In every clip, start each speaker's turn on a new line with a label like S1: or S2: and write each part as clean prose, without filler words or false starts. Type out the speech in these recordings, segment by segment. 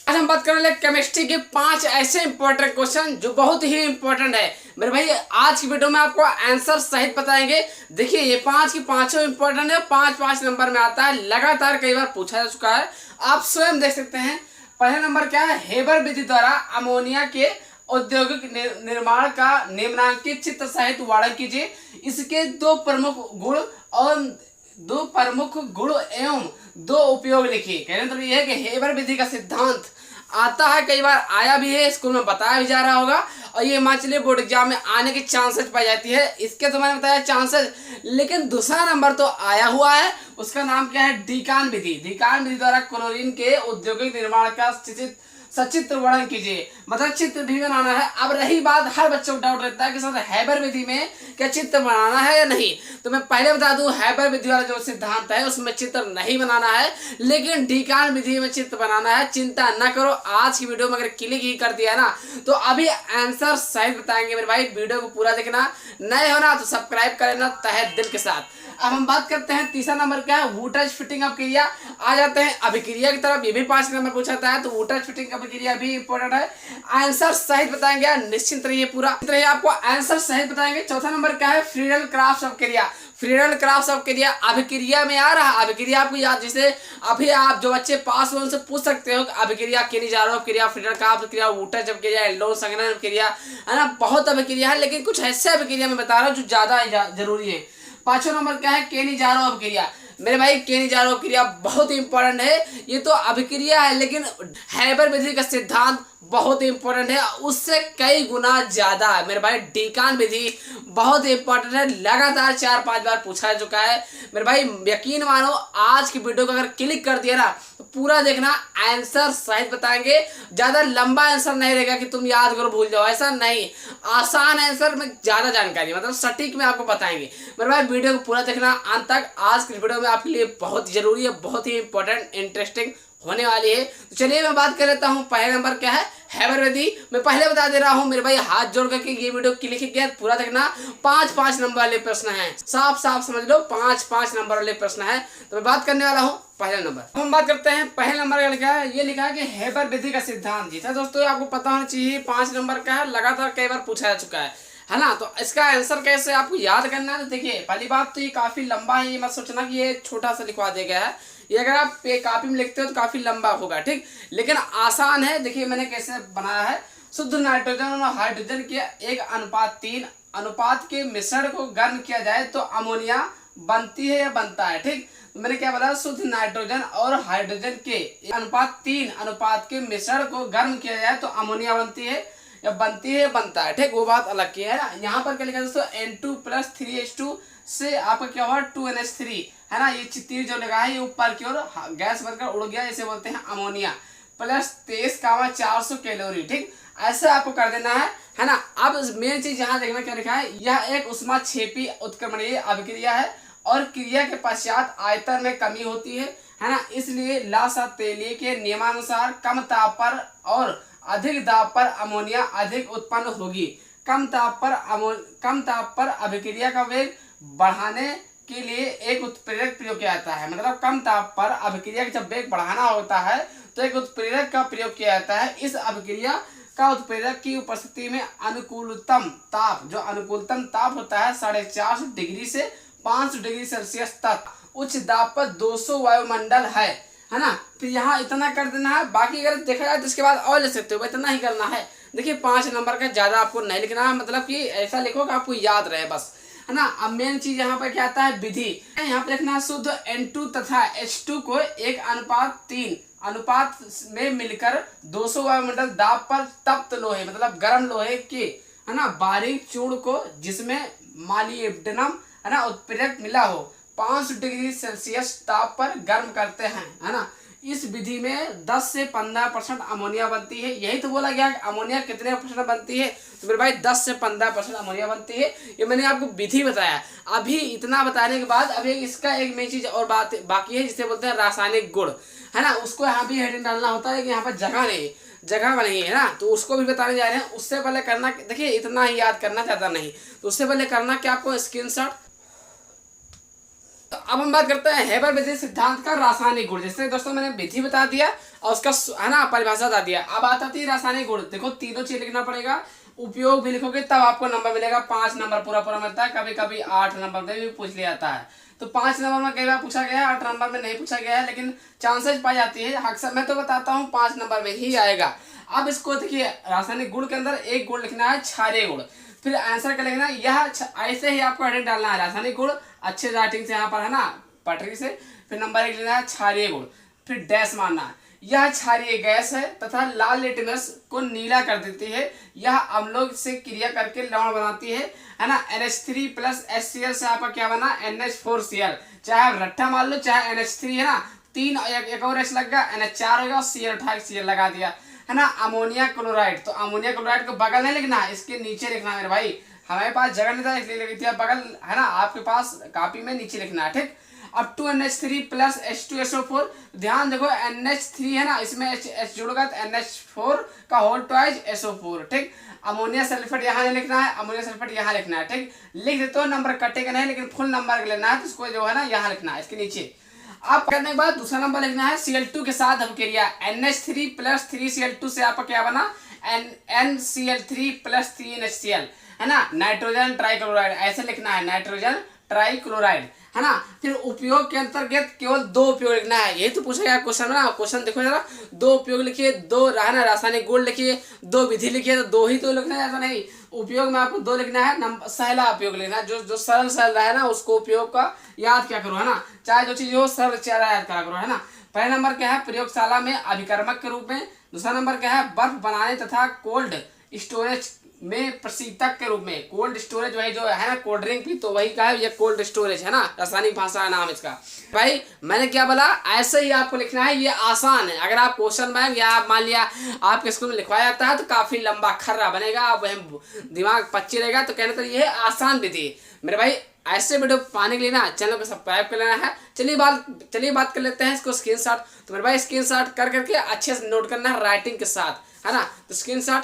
S1: आज हम बात करेंगे केमिस्ट्री के 5 ऐसे इंपॉर्टेंट क्वेश्चन जो बहुत ही इंपॉर्टेंट है मेरे भाई। आज की वीडियो में आपको आंसर सहित बताएंगे। देखिए ये 5 की पांचों इंपॉर्टेंट है, 5-5 नंबर में आता है, लगातार कई बार पूछा जा चुका है, आप स्वयं देख सकते हैं। पहला नंबर क्या है, हेबर विधि द्वारा अमोनिया के औद्योगिक निर्माण का निम्नांकित चित्र सहित वर्णन कीजिए। इसके दो प्रमुख गुण एवं दो उपयोग लिखिए। कहने मतलब यह है कि हेबर विधि का सिद्धांत आता है, कई बार आया भी है, स्कूल में बताया भी जा रहा होगा, और ये मान चलिए बोर्ड एग्जाम में आने के चांसेस पाई जाती है। इसके तो मैंने बताया चांसेस, लेकिन दूसरा नंबर तो आया हुआ है, उसका नाम क्या है, डीकान विधि। डीकान विधि द्वारा क्लोरीन के औद्योगिक निर्माण का सचित्र वर्णन कीजिए, मतलब चित्र भी बनाना है। अब रही बात, हर बच्चों को डाउट रहता है कि सर हैबर विधि में क्या चित्र बनाना है या नहीं, तो मैं पहले बता दूं हैबर विधि वाला जो सिद्धांत है उसमें चित्र नहीं बनाना है, लेकिन डीकान विधि में चित्र बनाना है। चिंता न करो, आज की वीडियो में अगर क्लिक ही कर दिया ना तो अभी आंसर सही बताएंगे मेरे भाई। वीडियो को पूरा देखना, नए होना तो सब्सक्राइब कर लेना तहे दिल के साथ। अब हम बात करते हैं तीसरा नंबर क्या है, वोल्टेज फिटिंग अभिक्रिया। आ जाते हैं अभिक्रिया की तरफ, ये भी 5 नंबर पूछा जाता है, तो वोल्टेज फिटिंग अभिक्रिया भी इंपॉर्टेंट है। आंसर सहित बताएंगे, निश्चिंत रहिए, पूरा रहिए, आपको आंसर सहित बताएंगे। चौथा नंबर क्या है, फ्रीडल क्राफ्ट अभिक्रिया। फ्रीडल क्राफ्ट अभिक्रिया अभिक्रिया में आ रहा है, अभिक्रिया आपको याद, जैसे अभी आप जो बच्चे पास हो उनसे पूछ सकते हो अभिक्रिया केनिजारो अभिक्रिया, फ्रीडल क्राफ्ट अभिक्रिया, वोल्टेज अभिक्रिया, एल्डोन संघनन अभिक्रिया, है ना, बहुत अभिक्रिया है, लेकिन कुछ ऐसे अभिक्रिया मैं बता रहा हूँ जो ज्यादा जरूरी है। पांचवा नंबर क्या है, केनिजारो अभिक्रिया। मेरे भाई केनिजारो अभिक्रिया बहुत इंपॉर्टेंट है, ये तो अभिक्रिया है लेकिन हैबर विधि का सिद्धांत बहुत इंपॉर्टेंट है, उससे कई गुना ज्यादा है मेरे भाई। डीकान विधि बहुत इंपॉर्टेंट है, लगातार 4-5 बार पूछा जा चुका है मेरे भाई। यकीन मानो आज की वीडियो को अगर क्लिक कर दिया ना तो पूरा देखना, आंसर सहित बताएंगे। ज्यादा लंबा आंसर नहीं रहेगा कि तुम याद करो भूल जाओ, ऐसा नहीं, आसान आंसर में ज्यादा जानकारी मतलब सटीक में आपको बताएंगे मेरे भाई। वीडियो को पूरा देखना अंत तक, आज की वीडियो में आपके लिए बहुत जरूरी है, बहुत ही इंपॉर्टेंट इंटरेस्टिंग होने वाली है। तो चलिए मैं बात कर लेता हूँ, पहला नंबर क्या है, हैबर विधि। मैं पहले बता दे रहा हूँ मेरे भाई, हाथ जोड़ करके ये वीडियो क्लिक किया पूरा देखना। 5-5 नंबर वाले प्रश्न हैं, साफ साफ समझ लो, 5-5 नंबर वाले प्रश्न है। तो मैं बात करने वाला हूँ पहला नंबर। हम बात करते हैं पहले नंबर का, लिखा है, ये लिखा है कि हैबर विधि का सिद्धांत जी था दोस्तों, आपको पता होना चाहिए। 5 नंबर का है, लगातार कई बार पूछा जा चुका है ना। तो इसका आंसर कैसे आपको याद करना है, तो देखिए पहली बात तो ये काफी लंबा है, ये मत सोचना कि ये छोटा सा लिखवा दिया गया है, ये अगर आप कॉपी में लिखते हो तो काफी लंबा होगा, ठीक, लेकिन आसान है। देखिए मैंने कैसे बनाया है, शुद्ध नाइट्रोजन और हाइड्रोजन के 1:3 अनुपात के मिश्रण को गर्म किया जाए तो अमोनिया बनती है या बनता है, ठीक। मैंने क्या बताया, शुद्ध नाइट्रोजन और हाइड्रोजन के 1:3 अनुपात के मिश्रण को गर्म किया जाए तो अमोनिया बनती है या बनती है बनता है, ठीक, वो बात अलग की है ना। यहाँ पर क्या लिखा है दोस्तों, N2+3H2 से आपका क्या हुआ 2NH3, है ना। ये तीर जो लगा है ये ऊपर की ओर गैस बनकर उड़ गया, इसे बोलते हैं अमोनिया, प्लस 23,400 कैलोरी, ठीक, ऐसा आपको कर देना है ना। अब मेन चीज यहाँ देखना क्या लिखा है, यह एक उष्माक्षेपी उत्क्रमणीय अभिक्रिया है और क्रिया के पश्चात आयतन में कमी होती है ना। इसलिए लासातेली के नियमानुसार कम ताप पर और अधिक दाब पर अमोनिया अधिक उत्पन्न होगी। कम ताप पर अभिक्रिया का वेग बढ़ाने के लिए एक उत्प्रेरक प्रयोग किया जाता है, मतलब कम ताप पर अभिक्रिया का जब वेग बढ़ाना होता है तो एक उत्प्रेरक का प्रयोग किया जाता है। इस अभिक्रिया का उत्प्रेरक की उपस्थिति में अनुकूलतम ताप, जो अनुकूलतम ताप होता है 450 डिग्री से 500 डिग्री सेल्सियस तक, उच्च दाब पर 200 वायुमंडल है ना। फिर यहाँ इतना कर देना है, बाकी अगर देखा जाए तो इसके बाद और ले सकते हो, इतना ही करना है। देखिए 5 नंबर का ज्यादा आपको नहीं लिखना है, मतलब कि ऐसा लिखो कि आपको याद रहे बस, है ना। अब मेन चीज यहाँ पर क्या आता है, विधि। यहाँ पर लिखना शुद्ध N2 तथा H2 को 1:3 अनुपात में मिलकर 200 वायुमंडल दाब पर तप्त लोहे, मतलब गर्म लोहे के, है ना, बारीक चूर्ण को जिसमें मालिब्डेनम, है ना, उत्प्रेरक मिला हो 500 डिग्री सेल्सियस ताप पर गर्म करते हैं, है ना। इस विधि में 10 से 15% अमोनिया बनती है। यही तो बोला गया कि अमोनिया कितने % बनती है, तो मेरे भाई 10 से 15% अमोनिया बनती है। ये मैंने आपको विधि बताया। अभी इतना बताने के बाद अभी इसका एक मेन चीज और बात बाकी है, जिसे बोलते हैं रासायनिक गुण, है ना। उसको यहाँ भी हेडिंग डालना होता है कि यहाँ पर जगह नहीं है ना, तो उसको भी बताने जा रहे हैं। उससे पहले करना, देखिए इतना ही याद करना चाहता नहीं, तो उससे पहले करना क्या, आपको स्क्रीनशॉट। तो अब हम बात करते हैं हैबर विधि सिद्धांत का रासायनिक गुण। जैसे दोस्तों मैंने विधि बता दिया, और उसका है ना परिभाषा बता दिया। अब आता थी रासायनिक गुण, देखो तीनों चीज लिखना पड़ेगा, उपयोग भी लिखोगे तब आपको नंबर मिलेगा। 5 नंबर पूरा पूरा मिलता है, कभी कभी 8 नंबर में भी पूछ लिया जाता है। तो 5 नंबर में कई बार पूछा गया है, 8 नंबर में नहीं पूछा गया है, लेकिन चांसेस पाई जाती है। अक्सर मैं तो बताता हूँ 5 नंबर में ही आएगा। अब इसको देखिए, रासायनिक गुण के अंदर एक गुण लिखना है क्षारीय गुण, फिर आंसर का लिखना है यह, ऐसे ही आपको हेडिंग डालना है, रासायनिक गुण अच्छे राइटिंग से यहाँ पर है ना पटरी से, फिर नंबर 1 लेना है क्षारीय गुण, फिर डैश मारना है, यह क्षारीय गैस है तथा लाल लिटमस को नीला कर देती है, यह अम्लों से क्रिया करके लवण बनाती है ना। NH3 प्लस HCl से आपका क्या बना, NH4Cl, चाहे आप रट्टा मान लो चाहे NH3 है ना, 3 एक और H लग गया, NH4 होगा, Cl उठा Cl लगा दिया है ना। अमोनिया क्लोराइड, तो अमोनिया क्लोराइड को बगल नहीं लिखना है, इसके नीचे लिखना है मेरे भाई, हमारे पास जगह नहीं था इसलिए लिखी थी, बगल है ना आपके पास कॉपी में नीचे लिखना है, ठीक। अब 2NH3 प्लस H2SO4, ध्यान देखो NH3 है ना, इसमें H जुड़ेगा तो NH4 का होल ट्वाइस SO4, ठीक। अमोनिया सल्फेट यहाँ नहीं लिखना है, अमोनिया सल्फेट यहाँ लिखना है, ठीक। लिख देते हो, नंबर कटेगा नहीं, लेकिन फुल नंबर लेना है तो इसको जो है ना यहाँ लिखना है, इसके नीचे। अब करने के बाद दूसरा नंबर लिखना है Cl2 के साथ अभिक्रिया, NH3 प्लस 3Cl2 से आपका क्या बना, NCl3 प्लस 3NHCl है ना, नाइट्रोजन ट्राइक्लोराइड, ऐसे लिखना है, नाइट्रोजन ट्राइक्लोराइड है ना। फिर उपयोग के अंतर्गत केवल 2 उपयोग लिखना है, यही तो पूछा गया क्वेश्चन ना, क्वेश्चन देखो जरा, 2 उपयोग लिखिए, 2 है ना रासायनिक गुण लिखिए, 2 विधि लिखिए, तो 2 ही तो लिखना है, ऐसा नहीं। उपयोग में आपको 2 लिखना है, नंबर सहला उपयोग लिखना है, जो सरल सरल रहा है ना उसको उपयोग का याद क्या करो है ना, चाहे जो चीज हो सरल चेहरा याद करा करो है ना। पहला नंबर क्या है, प्रयोगशाला में अभिकर्मक के रूप में। दूसरा नंबर क्या है, बर्फ बनाने तथा कोल्ड स्टोरेज में प्रशीतक के रूप में। कोल्ड स्टोरेज वही जो है ना कोल्ड ड्रिंक की, तो वही का है ये कोल्ड स्टोरेज है ना, रासायनिक भाषा है नाम इसका। भाई मैंने क्या बोला, ऐसे ही आपको लिखना है, ये आसान है। अगर आप क्वेश्चन बैंक या आप मान लिया आपके स्कूल में लिखवाया जाता है तो काफी लंबा खर्रा बनेगा, आप दिमाग पच्ची रहेगा, तो कहने तो ये आसान विधि मेरे भाई। ऐसे वीडियो पाने के लिए ना चैनल को सब्सक्राइब कर लेना है। चलिए बात कर लेते हैं इसको स्क्रीनशॉट। तो मेरे भाई स्क्रीनशॉट कर करके अच्छे से नोट करना है राइटिंग के साथ है ना। तो स्क्रीनशॉट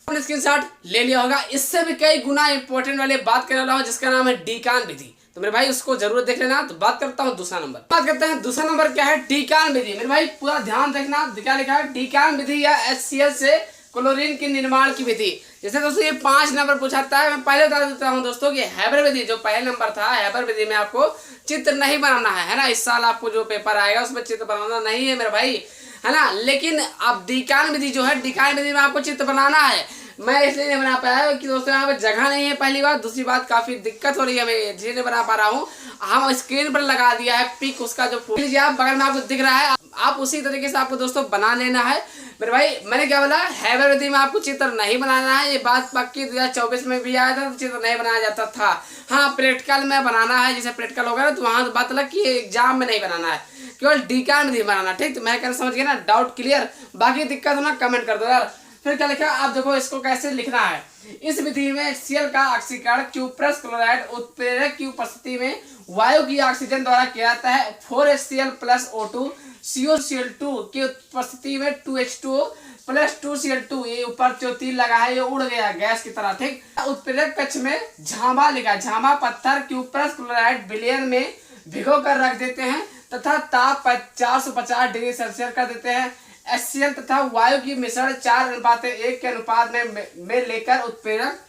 S1: स्क्रीनशॉट ले लिया होगा। इससे भी कई गुना इंपॉर्टेंट वाले बात करने वाला हूं जिसका नाम है डीकान विधि। तो मेरे भाई उसको जरूर देख लेना। तो बात करता हूं दूसरा नंबर, बात करते हैं दूसरा नंबर क्या है, डीकान विधि। मेरे भाई पूरा ध्यान देखना, क्या लिखा है, डीकान विधि या HCl से क्लोरीन के निर्माण की विधि। जैसे दोस्तों ये 5 नंबर पूछाता है, मैं पहले बता देता हूँ दोस्तों कि हैबर विधि जो पहले नंबर था, हैबर विधि में आपको चित्र नहीं बनाना है ना। इस साल आपको जो पेपर आएगा उसमें चित्र बनाना नहीं है मेरे भाई है ना। लेकिन अब डीकान विधि जो है, डीकान विधि में आपको चित्र बनाना है। मैं इसलिए नहीं बना पाया कि दोस्तों यहाँ पे जगह नहीं है, पहली बात। दूसरी बात काफी दिक्कत हो रही है, मैं इसलिए नहीं बना पा रहा हूँ। हम स्क्रीन पर लगा दिया है पिक उसका, जो लीजिए आप बगल में आपको दिख रहा है, आप उसी तरीके से आपको दोस्तों बना लेना है मेरे भाई। मैंने क्या बोला, हैबर विधि में आपको चित्र नहीं बनाना है, ये बात पक्की 2024 में भी आया था तो चित्र नहीं बनाया जाता था। हाँ प्रैक्टिकल में बनाना है, जैसे प्रैक्टिकल होगा ना तो वहां बात अलग कि एग्जाम में नहीं बनाना है, केवल डीकान विधि बनाना। ठीक, तो मैं कहना समझ गया ना, डाउट क्लियर। बाकी दिक्कत हो ना कमेंट कर दो यार। फिर क्या लिखा, आप देखो इसको कैसे लिखना है। इस विधि में HCl का ऑक्सीकरण क्यूप्रस क्लोराइड उत्प्रेरक की उपस्थिति में वायु की ऑक्सीजन द्वारा किया जाता है। 4HCl प्लस O2 COCl2 की उपस्थिति में 2H2O प्लस 2Cl2, ये ऊपर जो तीर लगा है ये उड़ गया गैस की तरह। ठीक, उत्प्रेरक कक्ष में झामा लिखा, झामा पत्थर क्यूप्रस क्लोराइड विलयन में भिगो कर रख देते हैं तथा ताप 450 डिग्री सेल्सियस कर देते हैं। HCl तथा वायु की मिश्रण 4:1 के अनुपात में लेकर उत्प्रेरक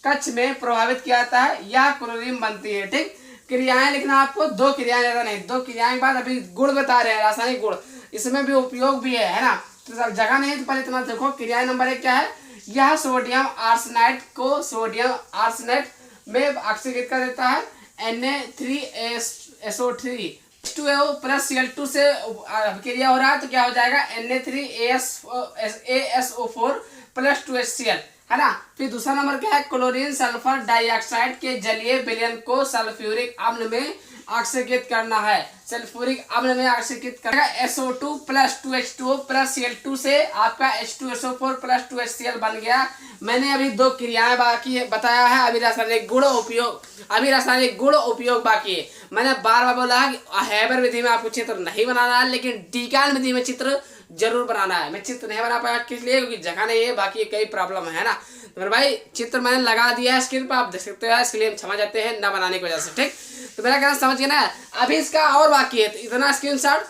S1: कक्ष में प्रभावित किया जाता है, यह क्लोरीन बनती है। ठीक, क्रियाएं लिखना आपको, 2 क्रियाएं, ज्यादा नहीं। 2 क्रियाएं के बाद अभी गुण बता रहे हैं, रासायनिक गुण, इसमें भी उपयोग भी है ना। तो सब जगह नहीं है तो पहले इतना देखो। क्रिया नंबर 1 क्या है, यह सोडियम आर्सेनाइड को सोडियम आर्सेनेट में ऑक्सीकृत कर देता है। Na3SO3 H2O प्लस Cl2 से अभिक्रिया हो रहा है तो क्या हो जाएगा, Na3ASO4 प्लस 2HCl है ना। फिर दूसरा नंबर क्या है, क्लोरीन सल्फर डाइऑक्साइड के जलीय विलयन को सल्फ्यूरिक अम्ल में ऑक्सीकृत करना है। सल्फ्यूरिक अम्ल में ऑक्सीकृत करना SO2 plus 2H2O plus Cl2 से आपका H2SO4 प्लस 2HCl बन गया। मैंने अभी 2 क्रियाएं बाकी बताया है, अभी रासायनिक गुण उपयोग बाकी है। मैंने बार बार बोला कि हैबर विधि में आपको चित्र नहीं बनाना है, लेकिन डीकान विधि में चित्र जरूर बनाना है। मैं चित्र नहीं बना पाया किस लिए, क्योंकि जगह नहीं है, बाकी कई प्रॉब्लम है ना। तो मेरे भाई चित्र मैंने लगा दिया है स्क्रीन पर, आप देख सकते हो, इसके लिए क्षमा जाते हैं ना बनाने की वजह से। ठीक, तो मेरा कहना समझ गया ना। अभी इसका और बाकी है, तो इतना स्क्रीनशॉट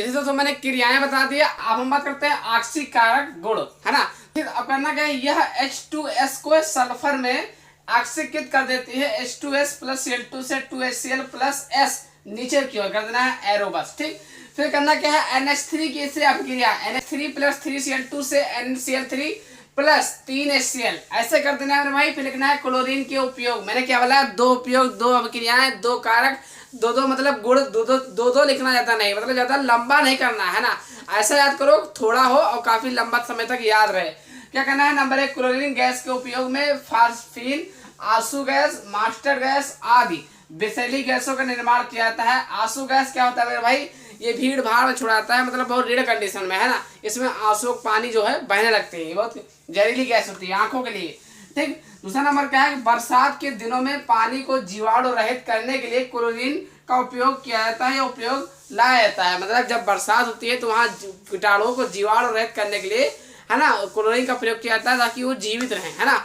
S1: जैसे दोस्तों मैंने क्रियाएं बता दिया, अब हम बात करते हैं आक्सीय कारक गुण, है ना। फिर अब करना क्या है, यह H2S को सल्फर में ऑक्सीकृत कर देती है, H2S प्लस Cl2 से 2HCl प्लस S नीचे की ओर कर देना है एरो बस, ठीक। फिर करना क्या है, NH3 की इससे अभिक्रिया, NH3 प्लस 3Cl2 से NCl3 प्लस 3HCl ऐसे कर देना है भाई। फिर लिखना है क्लोरीन के उपयोग, मैंने क्या बोला, दो उपयोग, दो अभिक्रियाएं, दो कारक, दो दो मतलब गुण, दो लिखना जाता नहीं, मतलब ज्यादा लंबा नहीं करना है ना, ऐसा याद करो थोड़ा हो और काफी लंबा समय तक याद रहे। क्या करना है, नंबर 1 क्लोरीन गैस के उपयोग में फास्फीन, आंसू गैस, मास्टर गैस आदि विषैली गैसों का निर्माण किया जाता है। आंसू गैस क्या होता है मेरे भाई, ये भीड़ भाड़ में छुड़ाता है, मतलब बहुत रेयर कंडीशन में, है ना। इसमें आंसू पानी जो है बहने लगते हैं, बहुत जहरीली गैस होती है आंखों के लिए, ठीक। दूसरा नंबर क्या है, बरसात के दिनों में पानी को जीवाणु रहित करने के लिए क्लोरीन का उपयोग किया जाता है या उपयोग लाया जाता है। मतलब जब बरसात होती है तो वहाँ कीटाणुओं को जीवाणु रहित करने के लिए, है ना, क्लोरीन का प्रयोग किया जाता है ताकि वो जीवित रहें, है ना।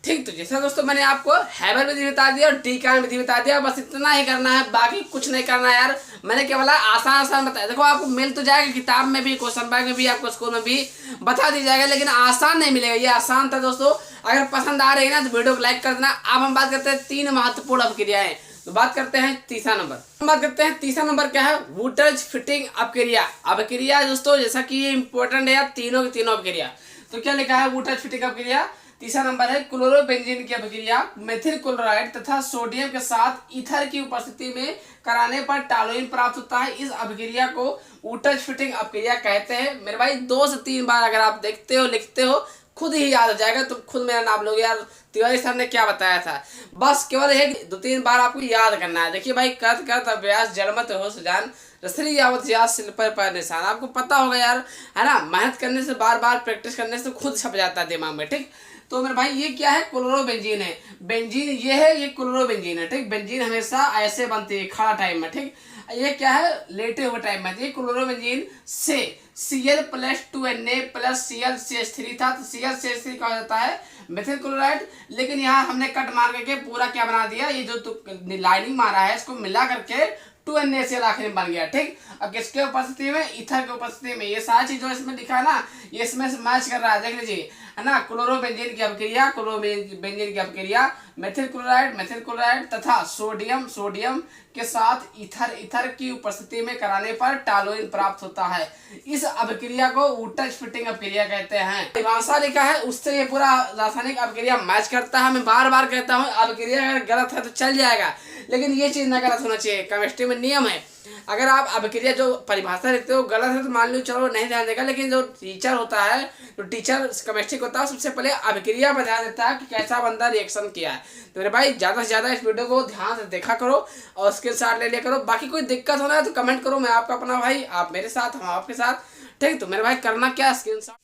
S1: ठीक, तो जैसा दोस्तों मैंने आपको हैबर विधि बता दिया और डी-कार्बन विधि बता दिया, बस इतना ही करना है, बाकी कुछ नहीं करना है यार। मैंने क्या बोला, आसान बताया। देखो आपको मिल तो जाएगा किताब में भी, क्वेश्चन बैंक में भी, आपको स्कूल में भी बता दी जाएगा, लेकिन आसान नहीं मिलेगा। ये आसान था दोस्तों, अगर पसंद आ रही है ना तो वीडियो को लाइक कर देना। अब हम बात करते हैं 3 महत्वपूर्ण अपक्रियाएं, तो बात करते हैं तीसरा नंबर। हम बात करते हैं तीसरा नंबर क्या है, वुटज फिटिंग अपक्रिया। अपक्रिया दोस्तों जैसा कि ये इंपॉर्टेंट है यार, तीनों की तीनों अपक्रिया। तो क्या लिखा है, वुटज फिटिंग अपक्रिया। तीसरा नंबर है क्लोरोबेंजीन की अपक्रिया मेथिल क्लोराइड तथा सोडियम के साथ ईथर की उपस्थिति में कराने पर टॉलुइन प्राप्त होता है। इस अपक्रिया को वुटज फिटिंग अपक्रिया कहते हैं। मेरे भाई 2 से 3 बार अगर आप देखते हो, लिखते हो, खुद ही याद हो जाएगा। तुम खुद मेरा नाम लोगे यार, तिवारी सर ने क्या बताया था। बस केवल 1-2-3 बार आपको याद करना है। देखिए भाई, करत करत अभ्यास जड़मत हो सुजान, रसरी यावत याद सिल पर निशान। आपको पता होगा यार, है ना, मेहनत करने से, बार बार प्रैक्टिस करने से खुद छप जाता है दिमाग में, ठीक। तो मेरे भाई ये क्या है, क्लोरोबेंजीन है। बेंजीन ये है, ये क्लोरोबेंजीन है, ठीक। बेंजीन हमेशा ऐसे बनती है खड़ा टाइम में, ठीक। ये क्या है, लेटे हुए टाइम में। ये क्लोरोबेंजीन से Cl plus 2Na plus ClCH3 था, तो ClCH3 कहा जाता है मेथिल क्लोराइड। लेकिन यहाँ हमने कट मार करके पूरा क्या बना दिया, ये जो लाइनिंग मारा है इसको मिला करके 2NaCl आखिर में बन गया, ठीक। अब किसके उपस्थिति में, ईथर की उपस्थिति में। ये सारी चीज जो इसमें लिखा है ना, ये इसमें से मैच कर रहा है, देख लीजिए, है ना। क्लोरोबेंजीन की अपक्रिया, क्लोरोबेंजीन की अपक्रिया मेथिल क्लोराइड तथा सोडियम के साथ ईथर की उपस्थिति में कराने पर टॉलुइन प्राप्त होता है। इस अपक्रिया को वुटज फिटिंग अपक्रिया कहते हैं। परिभाषा लिखा है उससे ये पूरा रासायनिक अपक्रिया मैच करता है। मैं बार बार कहता हूँ, अपक्रिया अगर गलत है तो चल जाएगा, लेकिन ये चीज ना गलत होना चाहिए। केमिस्ट्री में नियम है, अगर आप अपक्रिया जो परिभाषा लिखते हो गलत है तो मान लो चलो नहीं ध्यान देगा, लेकिन जो टीचर होता है, जो टीचर केमिस्ट्री को होता है, सबसे पहले अपक्रिया बता देता है कि कैसा बंदा रिएक्शन किया है। तो मेरे भाई ज्यादा से ज्यादा इस वीडियो को ध्यान से देखा करो और स्क्रीनशॉट ले लिया करो। बाकी कोई दिक्कत होना है तो कमेंट करो, मैं आपका अपना भाई, आप मेरे साथ, हम आपके साथ, ठीक। तो मेरे भाई करना क्या, स्क्रीनशॉट।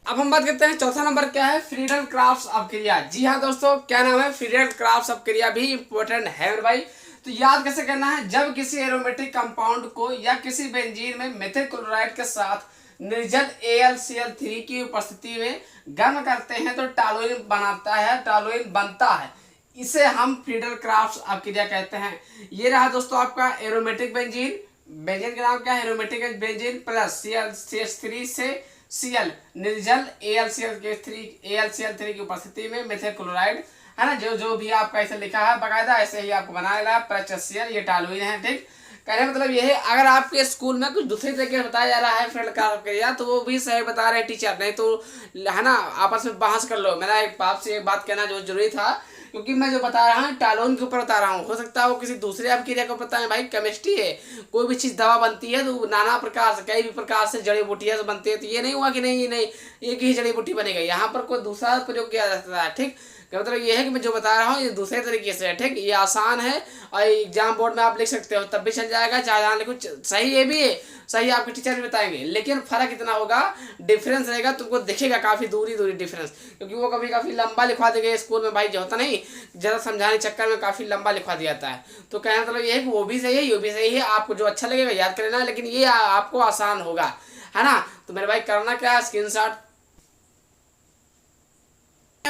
S1: अब हम बात करते हैं चौथा नंबर क्या है, फ्रीडल क्राफ्ट अपक्रिया। जी हाँ दोस्तों, क्या नाम है, फ्रीडल क्राफ्ट अपक्रिया भी इंपॉर्टेंट है मेरे भाई। तो याद कैसे करना है, जब किसी एरोमेटिक कंपाउंड को या किसी बेंजीन में मेथिल क्लोराइड के साथ निर्जल AlCl3 की उपस्थिति में गर्म करते हैं तो टॉलुइन बनता है। इसे हम फ्रीडल क्राफ्ट अपक्रिया कहते हैं। ये रहा दोस्तों आपका एरोमेटिक बेंजीन का नाम क्या है, एरोमेटिक बेंजीन प्लस CH3 से Cl निर्जल AlCl3 की उपस्थिति में मेथिल क्लोराइड, है ना। जो भी आपका ऐसे लिखा है बकायदा ऐसे ही आपको बनाया गया प्लस ये टॉलुइन है, ठीक। कहने मतलब ये है, अगर आपके स्कूल में कुछ दूसरे तरीके से बताया जा रहा है फ्रेंड का अपक्रिया तो वो भी सही बता रहे हैं टीचर, नहीं तो है ना आपस में बहस कर लो। मेरा एक आपसे एक बात कहना जो जरूरी था, क्योंकि मैं जो बता रहा हूँ टॉलुइन के ऊपर बता रहा हूँ, हो सकता है वो किसी दूसरे अपक्रिया को पता है। भाई केमिस्ट्री है, कोई भी चीज़ दवा बनती है तो नाना प्रकार से, कई भी प्रकार से जड़ी बूटियाँ से बनती है। तो ये नहीं हुआ कि नहीं एक ही जड़ी बूटी बनेगा, यहाँ पर कोई दूसरा प्रयोग किया जा सकता है, ठीक। मतलब ये है कि मैं जो बता रहा हूँ ये दूसरे तरीके से है, ठीक। ये आसान है और एग्जाम बोर्ड में आप लिख सकते हो तब भी चल जाएगा, चाहे जहाँ लिखो सही। ये भी है, सही आपके टीचर भी बताएंगे, लेकिन फर्क इतना होगा, डिफरेंस रहेगा, तुमको दिखेगा काफ़ी दूरी डिफरेंस, क्योंकि वो कभी काफ़ी लंबा लिखवा देंगे स्कूल में भाई, जो होता नहीं ज़्यादा समझाने चक्कर में काफ़ी लंबा लिखवा दिया जाता है। तो कहना मतलब ये है कि वो भी सही है, ये भी सही है, आपको जो अच्छा लगेगा याद कर लेना, लेकिन ये आपको आसान होगा, है ना। तो मेरे भाई करना क्या है, स्क्रीनशॉट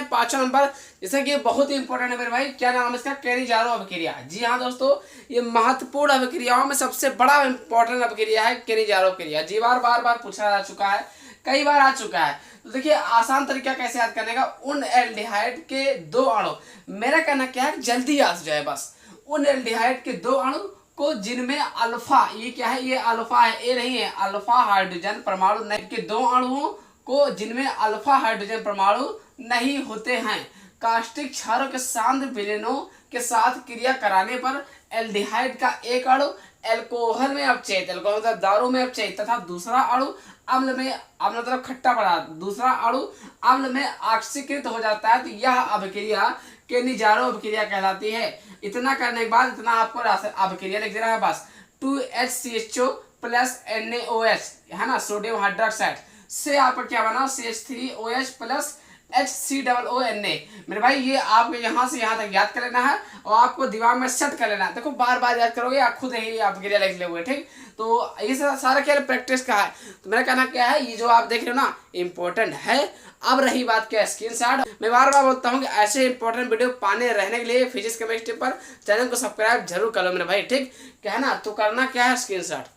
S1: पांचवा नंबर, जैसे कि बहुत ही इंपॉर्टेंट है मेरे भाई, क्या नाम है इसका, केनिजारो अभिक्रिया। जी हाँ दोस्तों, ये महत्वपूर्ण अभिक्रियाओं में सबसे बड़ा इंपॉर्टेंट अभिक्रिया है केनिजारो अभिक्रिया। जी बार बार पूछा जा चुका है, कई बार आ चुका है। तो देखिए आसान तरीका कैसे याद करने का, उन एल्डिहाइड के दो अणु, मेरा कहना क्या है जल्दी याद हो जाए बस, उन एल्डिहाइड के दो अणु को जिनमें अल्फा, ये क्या है, ये अल्फा है, ए नहीं है, अल्फा हाइड्रोजन परमाणु नहीं, के दो अणुओं को जिनमें अल्फा हाइड्रोजन परमाणु नहीं होते हैं, कास्टिक क्षारों के सांद्र विलयनों के साथ क्रिया कराने पर एल्डिहाइड का एक अणु एल्कोहल में अपचयित, एल्कोहल मतलब दारू में अपचयित, तथा दूसरा अणु अम्ल में, अम्ल मतलब खट्टा पदार्थ, दूसरा अणु अम्ल में ऑक्सीकृत हो जाता है। तो यह अभिक्रिया केनिजारो अभिक्रिया कहलाती है। इतना करने के बाद इतना आपको अभिक्रिया लिख देना है बस, 2HCHO प्लस NaOH है ना, सोडियम हाइड्रोक्साइड से आपका क्या बना, CH3OH प्लस HCOONA। मेरे भाई ये आपको यहाँ से यहाँ तक याद कर लेना है और आपको दिमाग में सेट कर लेना है। देखो बार बार याद करोगे आप खुद ही अभिक्रिया लिख लोगे, ठीक। तो ये सारा क्या प्रैक्टिस का है। तो मेरा कहना क्या है, ये जो आप देख रहे हो ना इंपॉर्टेंट है। अब रही बात क्या स्क्रीनशॉट, मैं बार बार बोलता हूँ कि ऐसे इंपॉर्टेंट वीडियो पाने रहने के लिए फिजिक्स केमिस्ट्री पर चैनल को सब्सक्राइब जरूर कर लो मेरे भाई, ठीक। क्या है ना, तो करना क्या है स्क्रीनशॉट,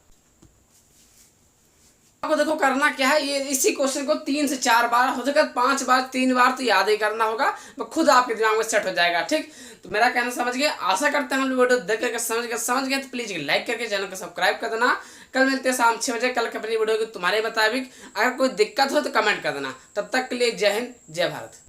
S1: आपको देखो करना क्या है, ये इसी क्वेश्चन को 3 से 4 बार, हो सके 5 बार 3 बार तो याद ही करना होगा, वो खुद आपके दिमाग में सेट हो जाएगा, ठीक। तो मेरा कहना समझ गए, आशा करते हैं हम वीडियो देख करके समझ गए तो प्लीज लाइक करके चैनल को सब्सक्राइब कर देना। कल मिलते हैं शाम 6 बजे, कल की अपनी वीडियो की तुम्हारे मुताबिक। अगर कोई दिक्कत हो तो कमेंट कर देना। तब तक के लिए जय हिंद जय भारत।